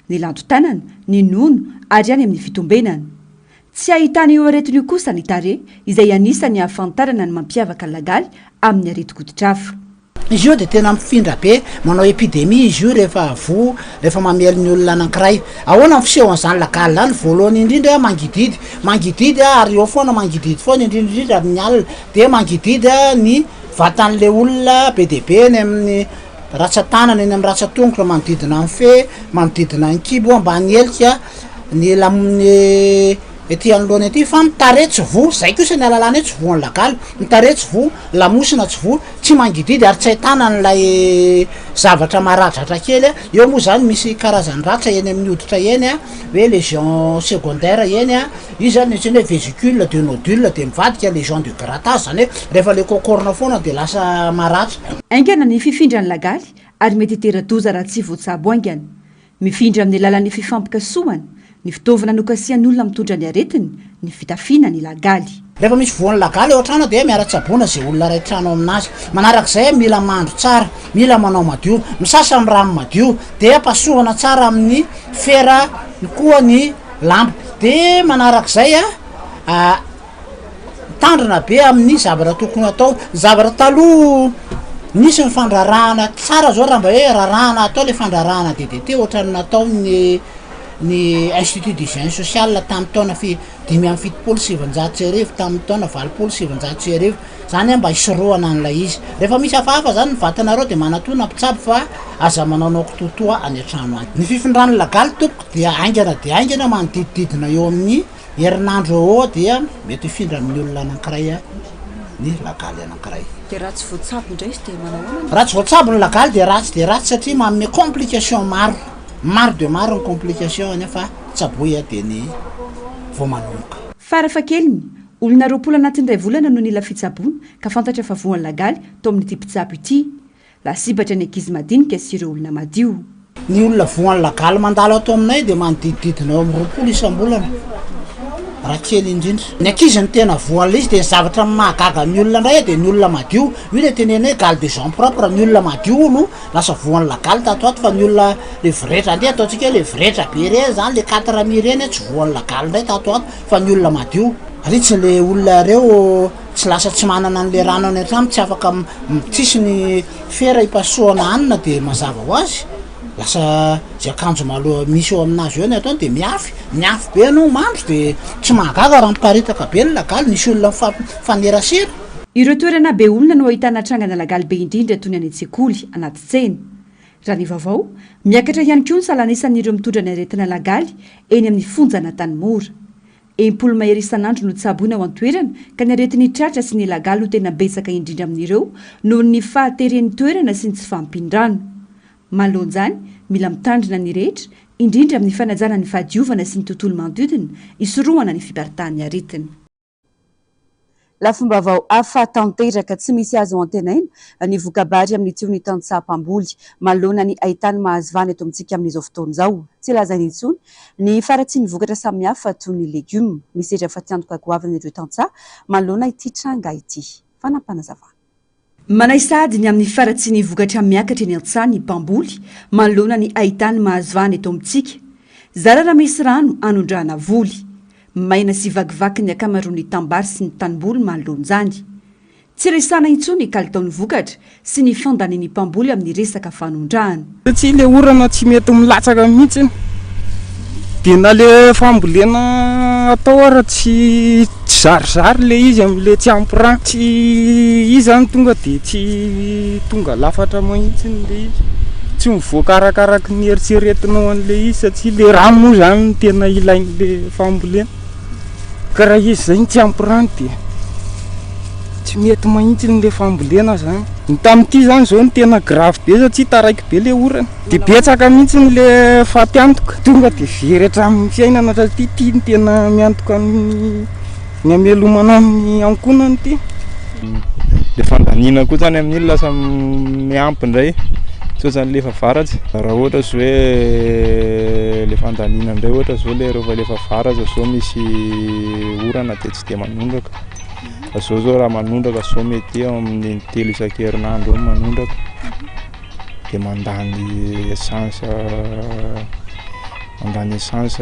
S1: ny lanto-tanana, ny nono ary any amin'ny fitombenana. Tsy ahitana eo aretina io kosa ny tarehy izay anisany hafantarana ny mampiavaka ny lagaly amin'ny areti-koditra.
S20: Izy io dia tena mifindra be manao epidemia izy io rehefa mamely ny olona anankiray. Ahoana ny fisehoan'izany lagaly zany voalohany indrindra mangididy ary eo foana mangididy foana indrindrindrindra amin'ny alina dia mangididy ny vatan'le olona be dia be ny amin'ny ratsan-tanana eny amin'ny ratsan-tongotra manodidina ny fe manodidina ny kibo ambany helika ny lamony ety anoloana ety fa mitaretsy vo zay kosa ny alalana tsy voan'ny lagaly mitaretsy vo lamosina tsy vo tsy mangididy ary tsy ahitana n'ilay zavatra maradratra kely eo moa zany misy karazany ratra eny amin'ny hoditra eny hoe légion secondaire eny izy zany ny hoe vésicule de nodule de mivadika légion de grattage zany hoe rehefa le kokorona foana dia lasa maratra.
S1: Aingana ny fifindra ny lagaly ary mety tera-doza raha tsy voatsabo aingana. Mifindra amin'ny alalan'ny fifampikasoana ny fitaovana nokasian'olona mitondra ny aretiny ny fitafiana ny lagaly.
S20: Rehefa misy voan'ny lagaly eo an-trano dia miara-tsaboana zay olona ray trano aminazy. Manarak'izay mila mandro tsara, mila manao madio, misasa amin'ny rano madio dia pasohana tsara amin'ny fera koa ny lamba. Dia manarak'izay tandrina be amin'ny zavatra tokony atao. Zavatra taloha nisy ny fandrarahana tsara zao raha mba hoe rarahana atao le fandrarahana DDT ohatrany natao ny ny institut d'hygiène sociale tamin'ny taona 5 sy 7 tamin'ny taona 9 sy 7 zany mba hisoroana an'lay izy rehefa misy hafahafa zany nyvatanareo dia manatona mpitsabo fa aza manaonao kototoa any an-trano any ny fifindrano lagaly topoko dia aingana manodidididina eo amin'ny herinandro eo dia mety hifindra amin'ny olona anankiray ny lagaly anankiray
S1: dia raha tsy voatsabo indray izy dia manao
S20: raha tsy voatsabo ny lagaly dia ratsy satria manome complication maro dia maro ny complication nefa tsaboya dia ny voamanomboka
S1: farafa keliny olona 20 anatin'ray volana no nila fitsaboana ka fantatra fa voan'ny lagaly to amin'ity mpitsabo ity lasibatra ny ankizy madinika sy ireo olona madio
S20: ny olona voan'ny lagaly mandalo ato aminay dia manodidididina eo amin'ny 20 isam-bolana raha kely indrindra ny ankizy ny tena voan'la izy dia zavatra mahagaga ny olona indray dia ny olona madio io le tenenay gal de gens propre ny olona madio olo lasa voan'ny lagaly tato ato fa ny olona le vretra andeha ataontsika le vretra be re zany le 4 mi reny tsy voan'ny lagaly indray tato ato fa ny olona madio ritsy le olona reo tsy lasa tsy manana an'le rano any an-trano tsy afaka tsisy ny fera hipasoana anina dia mazava ho azy lasa zay akanjo maloha misy eo aminazy eo ny ataony dia miafy be no mandro dia tsy mahagaga raha miparitaka be ny lagaly nisy olona fanerasera
S1: ireo toerana be olona no ahitana trangana lagaly be indrindra toy ny any an-tsekoly anaty tsena raha ny vaovao miakatra ihany koa ny salanisan'ireo mitondra ny aretina lagaly eny amin'ny fonjana tanymora empolo mahery isan'andro no tsaboina ao an-toerana ka ny aretin'ny tratra sy ny lagaly ho tena betsaka indrindra amin'ireo noho ny fahateren'ny toerana sy ny tsy fampindrano malonjany mila mitandrina ny rehetra indrindra amin'ny fanajana ny fahadiovana sy ny tontolo mandodina isoroana ny fiparitahan'ny aretina lafomba vao afa tanteraka tsy misy azo ao antenaina ny vokabary amin'ny tsiony tantsaha-mpamboly malona ny ahitany mahazovany eto amintsika amin'izao fotoana izao tsy lazany intsony ny faratsy ny vokatra samihafa toy ny legioma misedra fa tiantoka goavana ireo tantsaha malona ity tranga ity fanampanazavana manay sady ny amin'ny faratsy ny vokatra miakatra eny an-tsaha ny mpamboly malona ny ahitany mahazovany eto amintsika zara raha misy rano anondrahana voly maina sy vakivaky ny akamaroan'ny tambary sy ny tanimboly manoloanjany tsy resana intsony kalitaon'ny vokatra sy ny fandaniny mpamboly amin'ny resaka fanondrahana
S19: satria le orana tsy mety milatsaka mihitsy dia na le fambolena atao ara tsy zarizary le izy amin'le tsy ampirano tsy izy zany tonga dia tsy tonga lafatra mahitsiny le izy tsy mivoakarakaraky ny eritreretinao an'le izy satria le rano moa zany no tena ilain'le fambolena ka raha izy zay tsy ampirano dia tsy mety mahitsiny le fambolena zany ny tamin'ity zany zao ny tena grave be satria taraiky be le orana dia betsaka mihitsiny le fampiantoka tonga dia very hatramin'ny fiainana satria ity ny tena miantoka ny amelomana amin'ny ankonany ity le fandanina koa zany amin'iny lasa miampy indray so zany lefa varatsy raha ohatra zo hoe le fandanina indray ohatra zao le rehefa lefa varatsy zao misy orana dia tsy dia manondraka zao raha manondraka zao mety eo amin'ny 3 isan-kerinandro eo manondraka dia mandany essence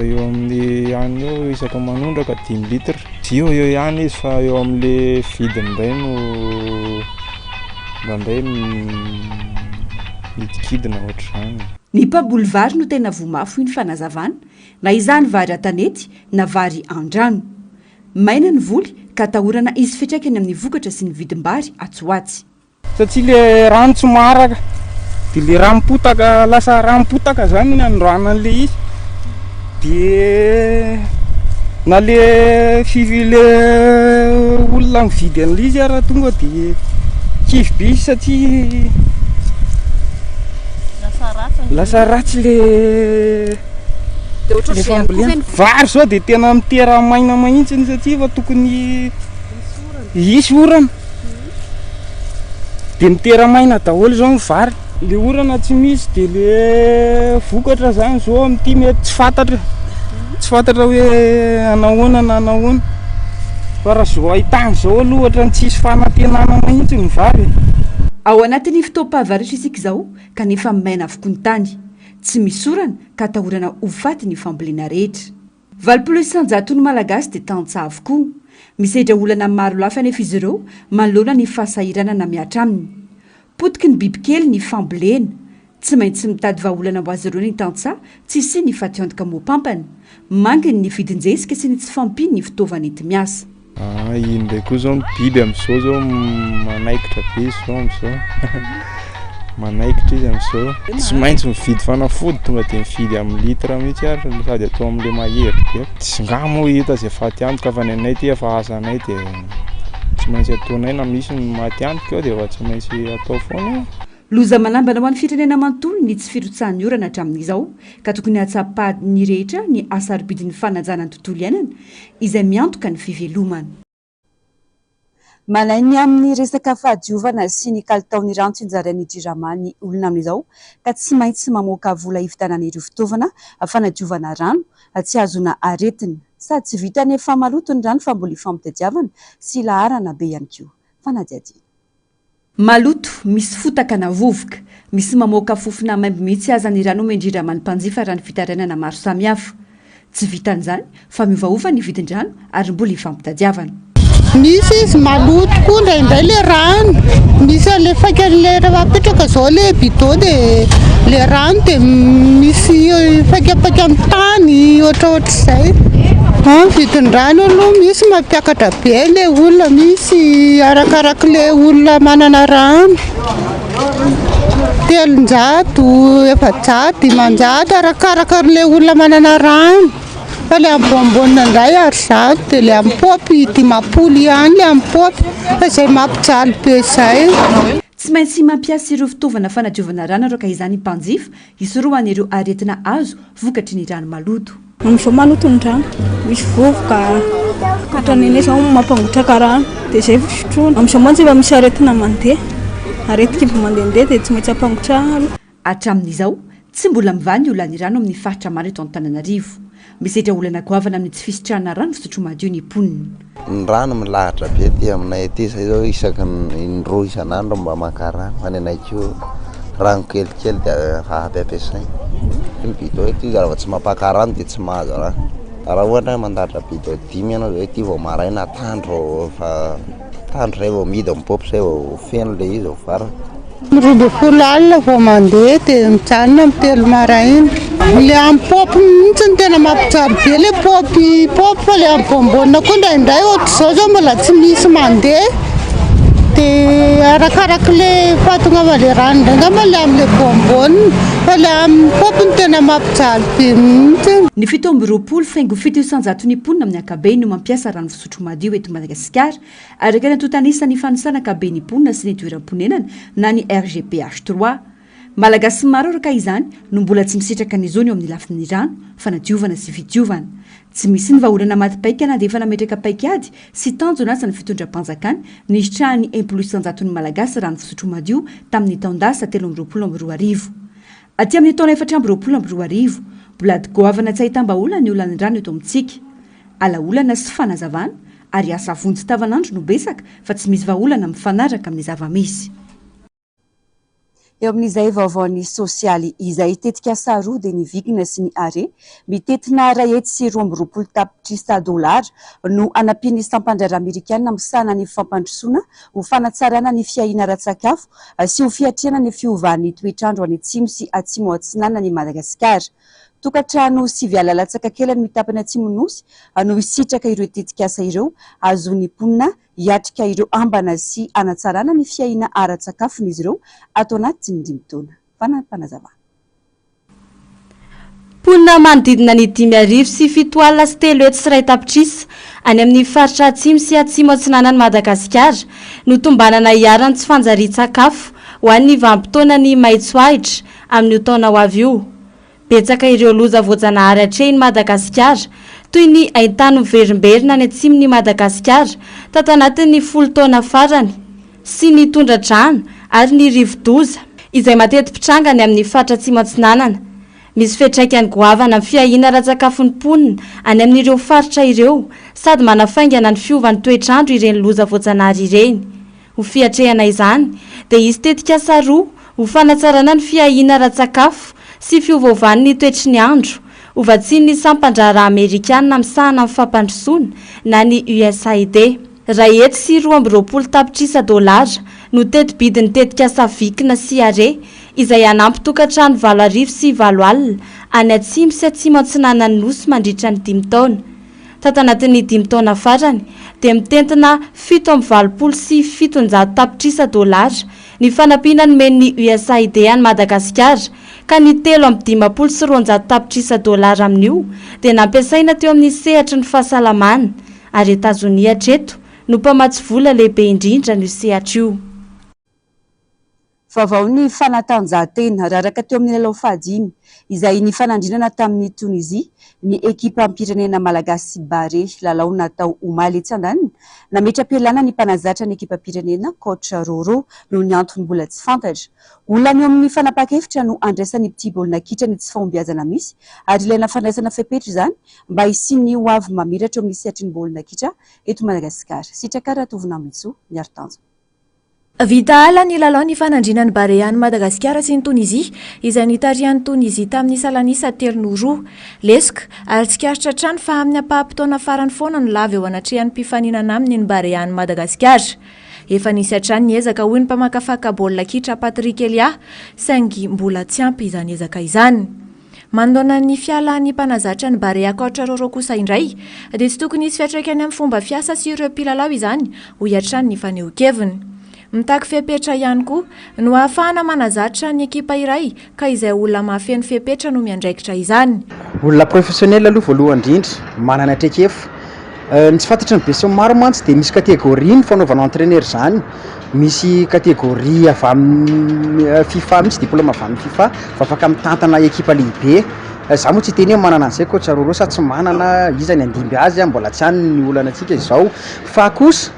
S19: eo amin'ny any eo isaka manondraka 10 litre eo ihany izy fa eo amin'le vidiny indray no mandray midikidina ohatr'izany
S1: ny mpamboly vary no tena vomafo iny fanazavana na izany vary atanety na vary andrano maina ny voly ka atahorana izy fitraikany amin'ny vokatra sy ny vidim-bary atsoatsy
S19: satria le rano tsy maharaka dia le rampotaka lasa rampotaka zany ny androana an'le izy dia na le le olona mividy an'le izy raha tonga dia kivy be izy satria lasa ratsy le fambolena vary zao dia tena mitera maina mahitsiny satria fa tokony isy orana dia mitera maina daholo zao ny vary le orana tsy misy dia le vokatra zany zao amin'ity mety tsy fantatra hoe anahoana na anahoana fa raha zao ahitany zao aloha ohatra ny tsisy fanantenana mahitsy ny vary
S1: ao anatin'ny fotoam-pahavaritra isika izao kanefa maina avokoa ny tany tsy misy orana ka atahorana hofaty ny fambolena rehetra 900 ny malagasy dia tantsaha avokoa misedra olana maro lafa nefa izy ireo manoloana ny fahasahirana na miatra aminy potiky ny bibikely ny fambolena tsy maintsy mitady vahaolana ho azy ireo ny tantsa tsy sy ny fatiantoka mopampany manginy ny vidinjesika sy ny tsy fampiny ny fitaovana ety miasa
S21: iny ndraiky koa zao mibiby am'izao zao manaikitra be zao am'izao manaikitra izy am'izao tsy maintsy mividy fanafody tonga de mividy amin'ny litra mihitsy ary sady atao am'le mahery be tsy ngamo hita zay fatiantoka fa ny anay ty efa asanay de tsy maintsy ataonay na misy ny matiantoka eo de efa tsy maintsy atao foana
S1: loza manambana ho an'ny firenena manontolo ny tsy firotsahan'ny orana hatramin'izao ka tokony hatsapahany rehetra ny asarobidin'ny fanajana ny tontolo iainana izay miantoka ny fivelomana malainy amin'ny resaka fahadiovana sy ny kalitaon'ny rano tsy njarain'ny drirama ny olona amin'izao ka tsy maintsy mamoaka vola hivitanana ireo fitaovana fanadiovana rano tsy azona aretina sady tsy vita ny efa maloto ny rano fa mbola ifampitadiavana sy laharana be ihany koa fanadiady maloto misy fotaka na vovoka misy mamoaka fofona maimbo mihitsy azany rano mendrira many mpanjifa rano fitarainana maro samihafa tsy vitan'izany fa miovaova ny vidin-drano ary mbola ifampitadiavana
S22: misy izy maloto koa indraindray le rano misy le fakale raha apetraka zao le bidon de le rano de misy fakapaky amin'ny tany ohatraohatr'izay vidin-drano aloha misy mampiakatra be le olona misy arakaraka le olona manana rano 300 400 500 arakaraka le olona manana rano fa le ambonimbonina indray 100 de le amin'ny popy 500 ihany le amin'ny popy fa izay mampijaly be izay
S1: tsy maintsy mampiasa ireo fitaovana fanadiovana rano araka izany mpanjifa isoroany ireo aretina azo vokatry ny rano maloto
S23: amin'izao maloto ny rano misy vovoka katraneny zao mampangotraka rano dia izay fisotroana amin'izao mantsy efa misy aretina mandeha aretika efa mandehandeha dia tsy maintsy ampangotrahana
S1: hatramin'izao tsy mbola mivany ny olany rano amin'ny faritra maro eto Antananarivo misedra olana goavana amin'ny tsy fisitrahana rano fisotro madio ny poniny
S24: ny rano milahatra be ty aminay aty zay zao isaky indroa isan'andro mba maka rano fa ny anaykio rano kelikely dia afa ampiasaina ny bidon ety raha tsy mampaka rano dia tsy mahazo rano raha ohatra mandatra bidon 5 ianao zao ety vao maraina tandro fa tandro zay vao midy amin'ny popy zay vao feno le izy vao vara
S22: 12 alina vao mandeha dia mijanona amin'ny 3 maraina le amin'ny popy mihitsy ny tena mampijaly be le popy fa le amin'ny bombonina koa indraindray ohatr'izao zao mbola tsy misy mandeha dia arakaraka le fahatonga le rano ndraindray le amin'le bombonina fa le amin'ny popy ny tena mampijaly be mihitsy
S1: ny fito amby roapolo faingo 700 ny ponina amin'ny akabeny no mampiasa rano fisotro madio eto Madagasikara araka ny antotanisa ny fanosana akabeny ponina sy ny toeram-ponenana na ny RGPH3 malagasy maro araka izany no mbola tsy misitraka ny zony eo amin'ny lafin'ny rano fanadiovana sy fitiovana tsy misy ny vahaolana maty paikana dia efa nametraka paikady sy tanjona asa ny fitondram-panjakana nihitrahany 100% ny malagasy rano fisotro madio tamin'ny taondasa 2022 aty amin'ny taona 2022 bolady goavana tsy ahitam-baolana ny olany rano eto amintsika alaolana sy fanazavana ary asa vonjy tavanandro no besaka fa tsy misy vahaolana mifanaraka amin'ny zava-misy eo amin'izay vaovaony sosialy izay tetika saroa dia ny vigina sy ny are mitetina raety sy 20 tapitrisa dolara no anampiany sampandrara amerikana misana ny fampandrosoana ho fanatsarana ny fiahina ara-tsakafo sy ho fiatriana ny fiovan'ny toetrandro any atsimo sy atsimo atsinana ny Madagasikara tokatrano sy vialalatsaka kely ny mitapana atsimonosy no isitraka ireo tetikasa ireo azony ponina hiatrika ireo ambana sy anatsarana ny fiahina ara-tsakafony izy ireo atao anaty 5 taona fanampanazavana
S15: ponina manodidina ny 5 sy 7 alina sy 3 hetsy sy 1 tapitrisa any amin'ny faritra atsimo sy atsimo atsinana ny Madagasikara no tombanana hiarany tsy fanjari-tsakafo ho an'ny vampitaona ny maitsoahitra amin'ny taona ho avy io betsaka ireo loza voajanahary hatrehiny Madagasikara toy ny ahitany miverimberina ny atsimony Madagasikara tato anatin'ny 10 taona farany sy ny tondra-drano ary ny rivo-doza izay matety pitrangany amin'ny faritra atsimo atsinanana misy fetraikany goavana amin'ny fiahina ara-tsakafon'ny ponina any amin'ireo faritra ireo sady manafaingana ny fiovan'ny toetrandro ireny loza voajanahary ireny ho fiatrehana izany dia izy tetika saroa ho fanatsarana ny fiahina ara-tsakafo sy fiovaovan'ny ny toetry ny andro ovatsiany sampandrara amerikana misahana amin'ny fampandrosoana na ny USAID raety sy 20 tapitrisa dolara no tety bidiny tetika savikina sy are izay anampy tokantrano 7 sy 7 alina any atsimo sy atsimo antsinana ny nosy mandritra ny 5 taona. Tato anatin'ny 5 taona farany dia mitentina 7.20 sy 700 tapitrisa dolara ny fanampiana nomen'ny USAID any Madagasikara, ka ny 3.50 sy 200 tapitrisa dolara amin'io dia nampiasaina teo amin'ny sehatry ny fahasalamana, ary Etazonia hatreto no mpamatsy vola lehibe indrindra ny sehatra io.
S1: Vaovao ny fanatanjahantena raraka teo amin'ny lalao fahadimy izay nifanandrinana tamin'ny Tunisia ny ekipa ampirenena malagasy Bare, lalao natao omaly etsy andaniny, nametra-pialana ny mpanazatra ny ekipa pirenena coach Roro noho ny antony mbola tsy fantatra. Olona ny amin'ny fanapakevitra no andraisan'ny petit baolina kitra ny tsy fahombiazana misy, ary ilaina fandraisana fepetra izany mba hisiany ho avy mamiratra amin'ny sehatry ny baolina kitra eto Madagasikara. Sitraka Ratovina Mitso, miaro tanjo.
S11: Vita ala ny lalao ny fanandrinany Bare any Madagasikara sy ny Tunisia izay nitarihan'ny Tunisia tamin'ny salanisa 3-0 lesika, ary tsikaritra trano fa amin'ny ampaham-potoana farany foana no lava eo anatrehan'ny mpifaninana aminy ny Bare any Madagasikara. Efa nisy hatrany ny ezaka hoy ny mpamakafaka baolina kitra Patrick Elia, saingy mbola tsy ampy izany ezaka izany. Mandona ny fialan'ny mpanazatra ny Bare akoatra Roro kosa indray dia tsy tokony hisy fiatraikany amin'ny fomba fiasa sy ireo mpilalao izany ho hiatrany ny faneho-keviny. Mitaky fepetra ihany koa no ahafahana manazatra ny ekipa iray ka izay olona mahafeno fepetra no miandraikitra izany.
S19: Olona professionnel aloha voalohany indrindra, manana traikefa. Ny tsy fantatry ny be sy maro mantsy dia misy kategoria ny fanaovana entraîneur izany. Misy kategoria avy amin'ny FIFA, misy diplôma avy amin'ny FIFA fa afaka mitantana ekipa lehibe. Zaho moa tsy teny hoe manana an'izay coach Roro sa tsy manana, izany andimby azy mbola tsy hany ny olana antsika izao, fa kosa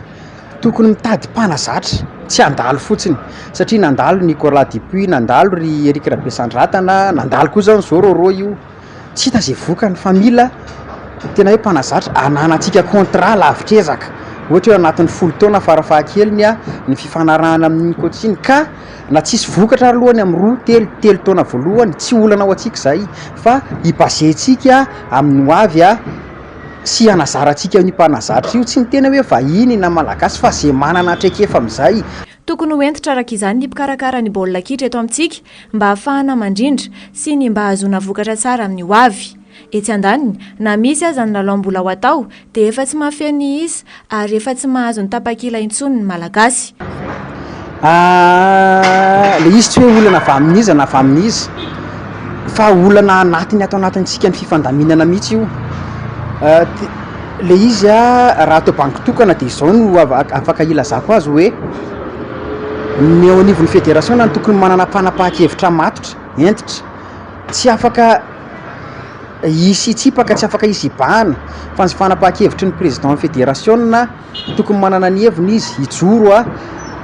S19: tokony mitady mpanazatra, tsy andalo fotsiny, satria nandalo Nicolas Dupuis, nandalo ry Eric Rabesandratana, nandalo koa zao zao Roro io, tsy hita zay vokany fa mila tena hoe mpanazatra ananantsika contrat lavitrezaka, ohatra hoe anatin'ny 10 taona farafahakeliny ny fifanarahana amin'ny coach iny, ka na tsisy vokatra alohany amin'ny 2 taona voalohany tsy olana ho antsika zay, fa hibazentsika amin'ny hoavy sy anazarantsika ny mpanazatra io, tsy ny tena hoe vahiny na malagasy fa zay manana traikefa amin'izay.
S11: Tokony ho entitra araka izany ny mpikarakara ny baolina kitra eto amintsika mba ahafahana mandrindra sy ny mba hahazoana vokatra tsara amin'ny hoavy. Etsy andaniny na misy aza ny lalao mbola ho atao dia efa tsy mahafeno izy ary efa tsy mahazo ny tapakila intsony ny malagasy.
S19: Le izy tsy hoe olana avy amin'iza na avy amin'iza, fa olana anatiny atao anatintsika ny fifandaminana mihitsy io. Le izy raha atao banky tokana dia izao no afaka ilazako azy hoe ny eo anivon'ny fédération no tokony manana mpanapahakevitra matotra, entitra, tsy afaka hisy tsipaka, tsy afaka hisy ibahana, fa ny fanapahakevitry ny président fédération tokony manana ny heviny izy hijoro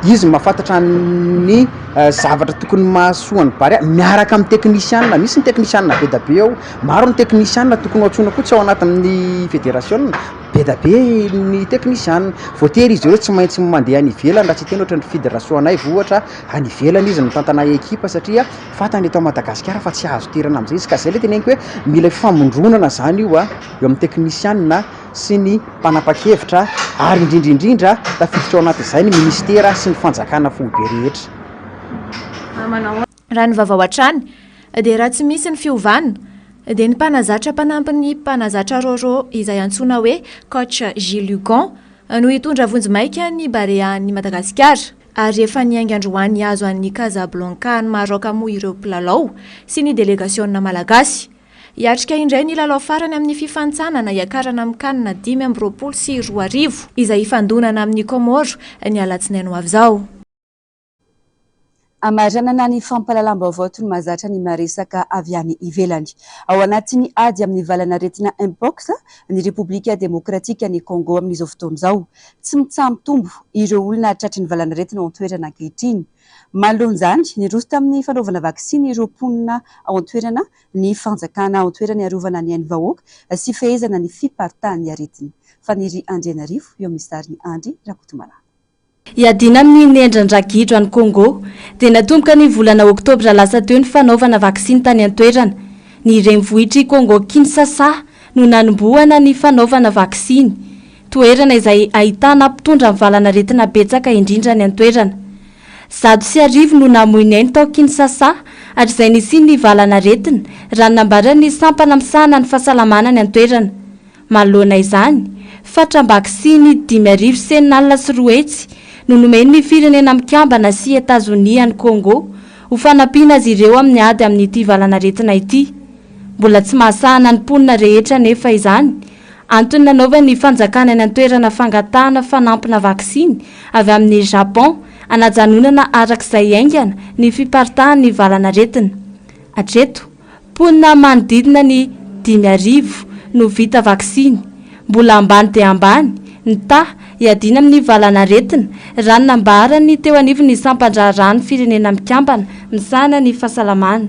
S19: izy mahafantatra ny zavatra tokony mahasoa ny Bare miaraka amin'ny teknisianina. Misy ny teknisianina be da be ao, maro ny teknisianina tokony hatsoina koa tsy ao anatin'ny fédération, be da be ny teknisianina. Voatery izy ireo tsy maintsy mandeha any ivelany raha tsy tena ohatra ny fédération anay vohatra any ivelany izy mitantana ekipa, satria fantany eto Madagasikara fa tsy azo terana amin'izay izy, ka zay le teneniko hoe mila famondronana zany io eo amin'ny teknisianina sy ny mpanapakevitra, ary indrindrindrindra tafiditra ao anatin'izay ny ministera sy ny fanjakana foibe rehetra.
S11: Raha ny vavao hatrany dia raha tsy misy ny fiovana dia ny mpanazatra mpanampy ny mpanazatra Roro izay antsoina hoe coach Gilles Lugon no hitondra vonjimaika ny Bare any Madagasikara, ary efa niainga androany azo an'ny Casablanca ny Maroc moa ireo mpilalao sy ny délégationna malagasy. Hiatrika indray ny lalao farany amin'ny fifantsanana iakarana amin'ny kanina 5-20 sy 20 izay ifandonana amin'ny Comore ny alatsinainy ho avy izao.
S1: Amaranana ny fampalalam-baovao toy ny mahazatra ny maresaka avy any ivelany. Ao anatin'ny ady amin'ny valanaretina Mpox ny Repoblika Demokratika ny Congo amin'izao fotoana izao, tsy mitsambitombo ireo olona tratry ny valanaretina ao an-toerana ankehitriny. Manoloan'izany ny roso tamin'ny fanaovana vaksiny ireo mponina ao an-toerana, ny fanjakana ao an-toerana iarovana ny ain'ny vahoaka sy fehezana ny fiparitahan'ny aretina. Faniry Andrianarivo, eo amin'ny sariny Andry Rakotomala.
S15: Iadina amin'ny nendran-dragidro any Congo dia natomboka ny volana oktobra lasa teo ny fanaovana vaksiny tany an-toerana. Ny renivohitry Congo Kinshasa no nanombohana ny fanaovana vaksiny, toerana izay ahitana mpitondra ny valanaretina betsaka indrindra ny an-toerana. 6 no namoinainy tao Kinshasa atr'izay nisy ny valanaretina raha nambarany sampana misahana ny fahasalamana ny antoerana. Manoloana izany, fatram-bakisiny 5,000 senalina sy 2 hetsy no nomeny firenena mikambana sy Etazonia ny Congo ho fanampiana azy ireo amin'ny ady amin'ity valanaretina ity. Mbola tsy mahasahana ny mponina rehetra nefa izany. Antony nanaovany ny fanjakana ny antoerana fangatahana fanampina vaksiny avy amin'ny Japon anajanonana arak'izay aingana ny fiparitahan'ny valanaretina. Hatreto, mponina manodidina ny 5,000 no vita vaksiny. Mbola ambany dia ambany ny iadina amin'ny valanaretina raha nambarany teo anivon'ny sampandrarany firenena mikambana misahana ny fahasalamana.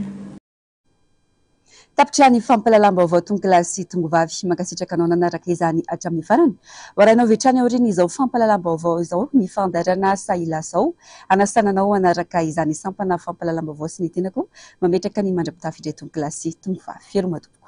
S1: Tapitra ny fampalalam-baovao tonkilasy tongovavy mankasitraka anao nanaraka izany hatramin'ny farany. Horainao vetrany aoriana izao fampalalam-baovao izao ny fandarana Saila Sao anasananao anaraka izany sampana fampalalam-baovao sy ny tenako mametraka ny mandra-pitafy indray tonkilasy tongovavy. Fiero matomboka.